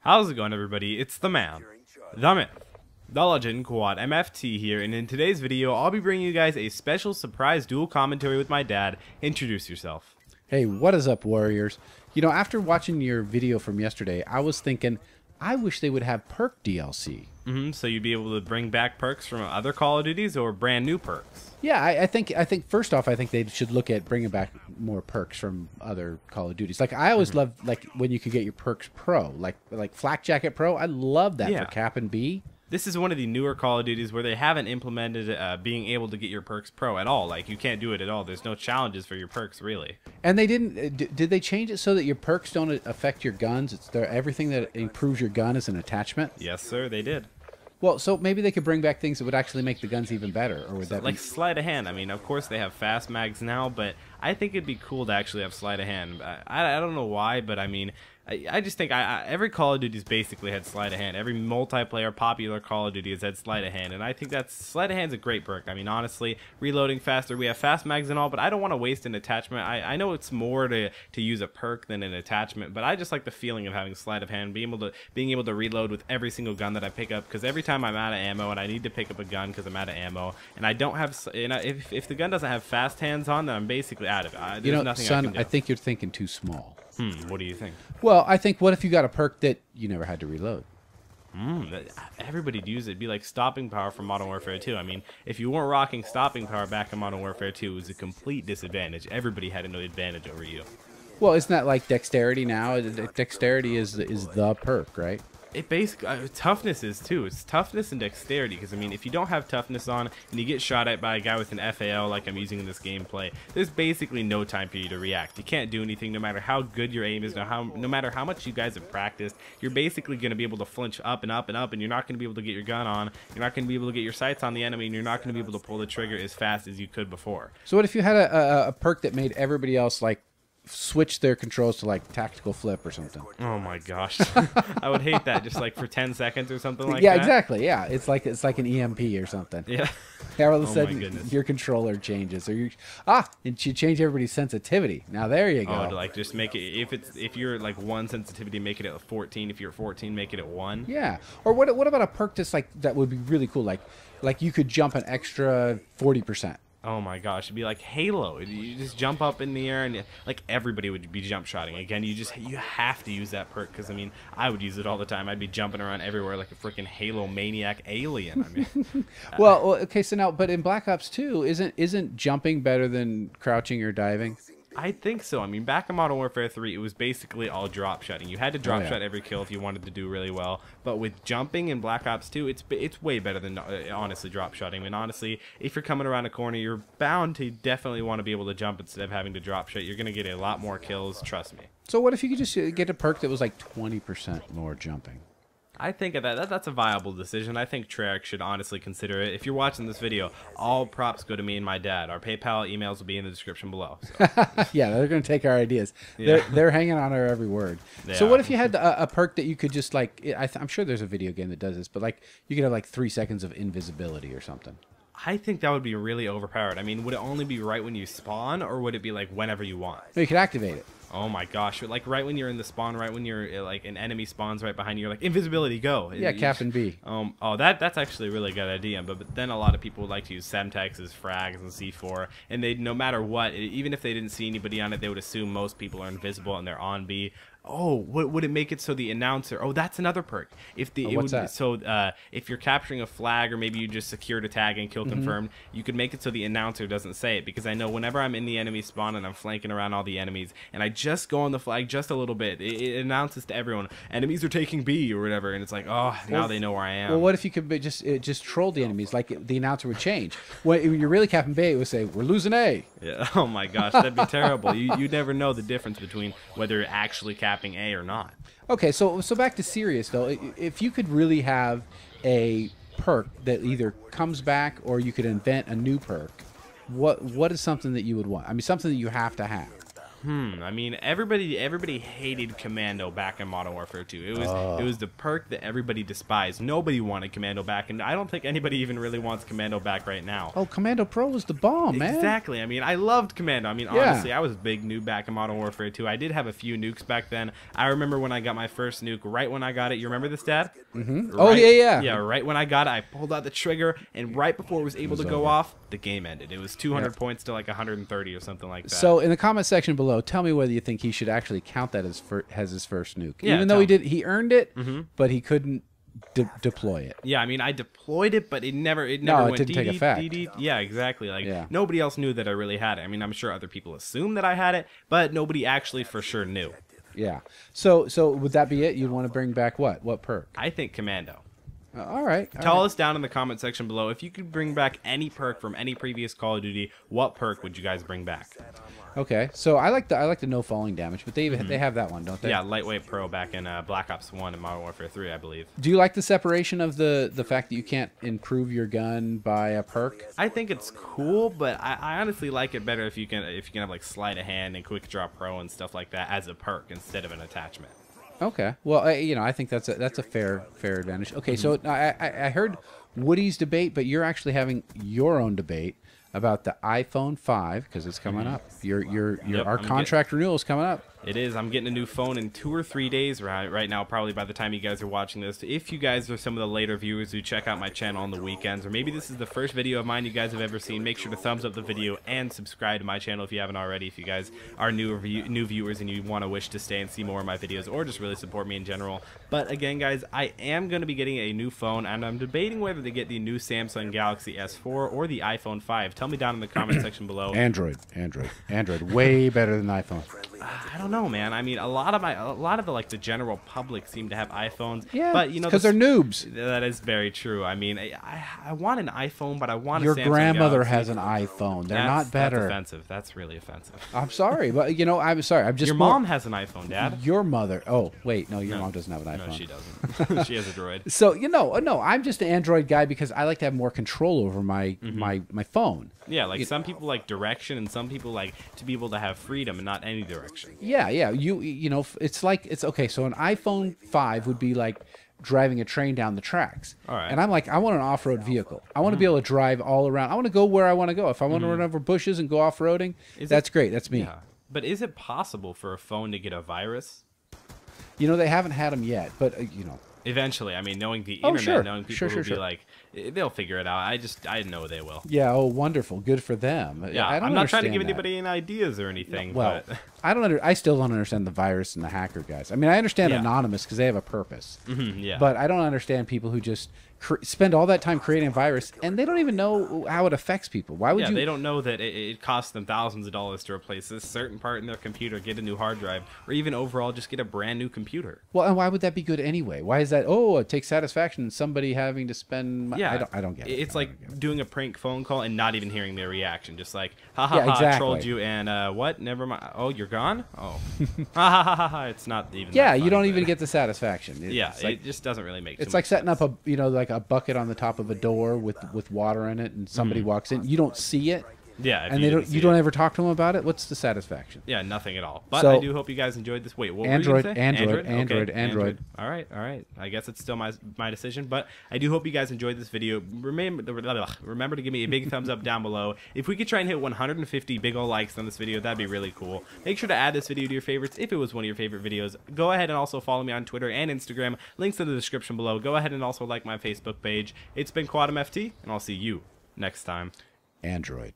How's it going, everybody? It's the man, the myth, the legend, Quad MFT here, and in today's video, I'll be bringing you guys a special surprise dual commentary with my dad. Introduce yourself. Hey, what is up, Warriors? You know, after watching your video from yesterday, I was thinking, I wish they would have Perk DLC. So you'd be able to bring back perks from other Call of Duties or brand new perks? Yeah, I think first off, I think they should look at bringing back more perks from other Call of Duties. Like I always loved like when you could get your perks pro, like Flak Jacket Pro. I love that for Cap and B. This is one of the newer Call of Duties where they haven't implemented being able to get your perks pro at all. Like, you can't do it at all. There's no challenges for your perks, really. And they didn't... Did they change it so that your perks don't affect your guns? It's everything that improves your gun is an attachment? Yes, sir, they did. Well, so maybe they could bring back things that would actually make the guns even better, or would that like sleight of hand? I mean, of course they have fast mags now, but I think it'd be cool to actually have sleight of hand. I don't know why, but I mean, I just think every Call of Duty's basically had sleight of hand. Every multiplayer popular Call of Duty has had sleight of hand, and I think sleight of hand's a great perk. I mean, honestly, reloading faster. We have fast mags and all, but I don't want to waste an attachment. I know it's more to use a perk than an attachment, but I just like the feeling of having sleight of hand, being able to reload with every single gun that I pick up. Because every time I'm out of ammo and I need to pick up a gun because I'm out of ammo, and I don't have, if the gun doesn't have fast hands on, then I'm basically out of it. You know, son, I think you're thinking too small. What do you think? Well, I think, what if you got a perk that you never had to reload? Everybody'd use it. It'd be like stopping power from Modern Warfare 2. I mean, if you weren't rocking stopping power back in Modern Warfare 2, it was a complete disadvantage. Everybody had an advantage over you. Well, isn't that like dexterity now? Dexterity is the perk, right? It basically toughness is too. It's toughness and dexterity, because I mean, if you don't have toughness on and you get shot at by a guy with an FAL like I'm using in this gameplay, there's basically no time for you to react. You can't do anything, no matter how good your aim is, no matter how much you guys have practiced. You're basically going to be able to flinch up and up and up, and you're not going to be able to get your gun on. You're not going to be able to get your sights on the enemy, and you're not going to be able to pull the trigger as fast as you could before. So what if you had a perk that made everybody else like switch their controls to like tactical flip or something? Oh my gosh. I would hate that, just like for 10 seconds or something like that. Yeah, exactly. Yeah, it's like an EMP or something. Yeah. All of a sudden your controller changes, or and you change everybody's sensitivity. Now there you go. Oh, to like just make it, if you're like 1 sensitivity, make it at 14. If you're 14, make it at 1. Yeah. Or what about a perk that's like, that would be really cool, like you could jump an extra 40%. Oh my gosh, it'd be like Halo. You just jump up in the air, and like everybody would be jump shotting. Again, you have to use that perk, because I mean, I would use it all the time. I'd be jumping around everywhere like a freaking Halo maniac alien. I mean, well, okay, so now, but in Black Ops 2, isn't jumping better than crouching or diving? I think so. I mean, back in Modern Warfare 3, it was basically all drop shotting. You had to drop shot every kill if you wanted to do really well. But with jumping in Black Ops 2, it's way better than honestly drop shotting. I mean, honestly, if you're coming around a corner, you're bound to definitely want to be able to jump instead of having to drop shot. You're going to get a lot more kills, trust me. So what if you could just get a perk that was like 20% more jumping? I think that's a viable decision. I think Treyarch should honestly consider it. If you're watching this video, all props go to me and my dad. Our PayPal emails will be in the description below. So. Yeah, they're going to take our ideas. Yeah. They're hanging on our every word. Yeah. So what if you had a perk that you could just like, I'm sure there's a video game that does this, but like you could have like 3 seconds of invisibility or something. I think that would be really overpowered. I mean, would it only be right when you spawn, or would it be like whenever you want? No, you could activate it. Oh my gosh, like right when you're in the spawn, right when you're like an enemy spawns right behind you, you're like, invisibility, go. Yeah, Cap and B. That's actually a really good idea, but then a lot of people would like to use Semtex as frags and C4, and they, no matter what, even if they didn't see anybody on it, they would assume most people are invisible and they're on B. Oh, would it make it so the announcer? Oh, that's another perk. If what's that? So if you're capturing a flag, or maybe you just secured a tag and kill confirmed, you could make it so the announcer doesn't say it, because I know whenever I'm in the enemy spawn and I'm flanking around all the enemies, and I just go on the flag just a little bit, it announces to everyone, enemies are taking B or whatever, and it's like, oh, now they know where I am. Well, what if you could just troll the enemies? Like the announcer would change. When you're really capping B, it would say, we're losing A. Yeah. Oh my gosh, that'd be terrible. You never know the difference between whether you're actually capping A or not. Okay, so back to serious though. If you could really have a perk that either comes back, or you could invent a new perk, what is something that you would want? I mean, something that you have to have. I mean, everybody hated Commando back in Modern Warfare 2. It was the perk that everybody despised. Nobody wanted Commando back, and I don't think anybody even really wants Commando back right now. Oh, Commando Pro was the bomb, man. Exactly. I mean, I loved Commando. I mean, honestly, I was a big noob back in Modern Warfare 2. I did have a few nukes back then. I remember when I got my first nuke, right when I got it. You remember this, Dad? Mm-hmm. Right, Oh, yeah. Yeah, right when I got it, I pulled out the trigger, and right before it was able to go off, the game ended. It was 200 points to like 130 or something like that. So in the comment section below, tell me whether you think he should actually count that as his first nuke. Yeah, Even though he earned it, but he couldn't deploy it. Yeah, I mean, I deployed it, but it never went didn't take effect. Yeah, exactly. Like nobody else knew that I really had it. I mean, I'm sure other people assumed that I had it, but nobody actually for sure knew. Yeah. So would that be it? You'd want to bring back what? What perk? I think Commando. All right. Tell us down in the comment section below if you could bring back any perk from any previous Call of Duty. What perk would you guys bring back? Okay, so I like the no falling damage, but they have that one, don't they? Yeah, lightweight pro back in Black Ops 1 and Modern Warfare 3, I believe. Do you like the separation of the fact that you can't improve your gun by a perk? I think it's cool, but I honestly like it better if you can have like sleight of hand and quick draw pro and stuff like that as a perk instead of an attachment. Okay, well, I think that's a fair advantage. Okay, so I heard Woody's debate, but you're actually having your own debate about the iPhone 5 because it's coming up. Our contract renewal is coming up. It is. I'm getting a new phone in 2 or 3 days right now, probably by the time you guys are watching this. If you guys are some of the later viewers who check out my channel on the weekends, or maybe this is the first video of mine you guys have ever seen, make sure to thumbs up the video and subscribe to my channel if you haven't already. If you guys are new viewers and you want to wish to stay and see more of my videos or just really support me in general. But again, guys, I am going to be getting a new phone, and I'm debating whether to get the new Samsung Galaxy S4 or the iPhone 5. Tell me down in the comment section below. Android, way better than iPhone. I don't know, man. I mean, a lot of the like the general public seem to have iPhones. Yeah, but you know, because they're noobs. That is very true. I mean, I want an iPhone, but I want your a Samsung grandmother Galaxy. has an iPhone. They're not better. That's offensive. That's really offensive. I'm sorry, but I'm sorry. I'm just your mom has an iPhone, Dad. Your mother. Oh wait, no, your mom doesn't have an iPhone. No, she doesn't. She has a Droid. So no, I'm just an Android guy because I like to have more control over my my phone. Yeah, like some people like direction, and some people like to be able to have freedom and not any direction. Yeah. You know, it's okay. So an iPhone 5 would be like driving a train down the tracks. All right. And I'm like, I want an off-road vehicle. I want to be able to drive all around. I want to go where I want to go. If I want to run over bushes and go off-roading, that's great. That's me. Yeah. But is it possible for a phone to get a virus? You know, they haven't had them yet, but Eventually, I mean, knowing the internet, knowing people will be sure. like, they'll figure it out. I know they will. Yeah. Oh, wonderful. Good for them. Yeah. I'm not trying to give anybody any ideas or anything. Well, but I still don't understand the virus and the hacker guys. I mean, I understand Anonymous because they have a purpose. Yeah. But I don't understand people who just spend all that time creating a virus and they don't even know how it affects people. Why would you? They don't know that it costs them thousands of dollars to replace this certain part in their computer, get a new hard drive, or even overall just get a brand new computer. Well, and why would that be good anyway? Why is that? Oh, it takes satisfaction in somebody having to spend. I don't get it. It's like doing a prank phone call and not even hearing their reaction. Just like, ha exactly. trolled you, and what? Never mind. Oh, you're gone. Oh, ha ha ha. It's not even. Yeah, that you don't funny, even but get the satisfaction. It just doesn't really make. It's like setting up like a bucket on the top of a door with water in it, and somebody walks in. You don't see it. Yeah, and you don't ever talk to them about it. What's the satisfaction? Yeah, nothing at all. But I do hope you guys enjoyed this. Wait, what Android, were you gonna say? Android. All right. I guess it's still my decision, but I do hope you guys enjoyed this video. Remember to give me a big thumbs up down below. If we could try and hit 150 big ol' likes on this video, that'd be really cool. Make sure to add this video to your favorites if it was one of your favorite videos. Go ahead and also follow me on Twitter and Instagram. Links in the description below. Go ahead and also like my Facebook page. It's been QuadamFT, and I'll see you next time. Android.